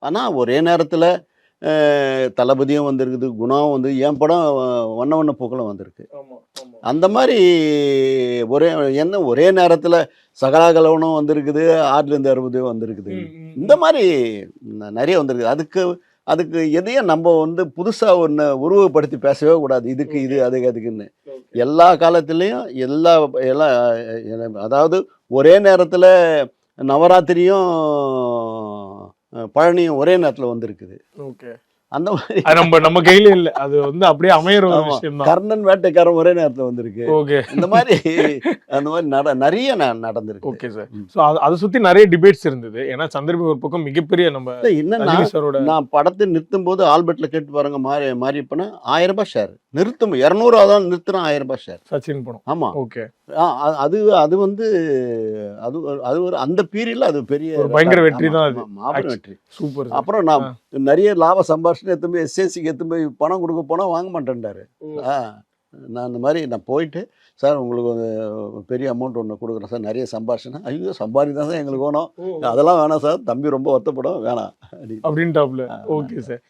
ஆனால் ஒரே நேரத்தில் தளபதியும் வந்திருக்குது, குணாவும் வந்து என் படம் வண்ண வண்ண பூக்களும் வந்திருக்கு. ஆமா ஆமா அந்த மாதிரி ஒரே ஒரே நேரத்தில் சகலாகலவனும் வந்திருக்குது, 6லேருந்து 60 வந்திருக்குது. இந்த மாதிரி நிறைய வந்திருக்குது. அதுக்கு அதுக்கு எதையும் நம்ம வந்து புதுசாக ஒன்று உருவப்படுத்தி பேசவே கூடாது. இதுக்கு இது அதுக்குன்னு எல்லா காலத்துலேயும் எல்லா எல்லா அதாவது ஒரே நேரத்தில் நவராத்திரியும் பழனியும் ஒரே நேரத்தில் வந்திருக்குது. ஓகே அந்த மாதிரி நம்ம கையில இல்ல, அது வந்து அப்படியே அமையற ஒரு விஷயம் தான். கர்ணன் வேட்டைக்காரன் ஒரே நேரத்தில் வந்திருக்கு. ஓகே, இந்த மாதிரி அந்த மாதிரி நிறைய நடந்திருக்கு. Okay sir. ஸோ அதை சுற்றி நிறைய டிபேட்ஸ் இருந்தது. ஏன்னா சந்திரபாபு ஒரு பக்கம் மிகப்பெரிய நம்ம என்னன்னா சாரோட நான் படத்தை நிறுத்தும் போது ஆல்பர்ட்ல கேட்டு பாருங்க, மாறிப்பனா 1000 ரூபாய் ஷேர் நிறுத்தும் 200 தான் நிறுத்துறோம், 1000 ரூபாய் ஷேர். சச்சின் படம். ஆமா, ஓகே. அது அது வந்து அது அது ஒரு அந்த பீரியட்ல அது பெரிய ஒரு பயங்கர வெற்றி தான் அது. மாபெரும் வெற்றி. சூப்பர். அப்புறம் நான் நிறைய லாப சம்பாஷணை எடுத்து எஸ்எஸ்சிக்கு எடுத்து போய் பணம் கொடுக்க போனால் வாங்க மாட்டேன்டாரு. நான் இந்த மாதிரி நான் போயிட்டு, சார் உங்களுக்கு ஒரு பெரிய அமௌண்ட் ஒன்று கொடுக்குறேன் சார், நிறைய சம்பாஷணை. ஐயோ சம்பாதி தான் சார் எங்களுக்கு வேணும், அதெல்லாம் வேணாம் சார், தம்பி ரொம்ப வருத்தப்படும், வேணாம் அப்படின்ட்டாப்ல. Okay sir.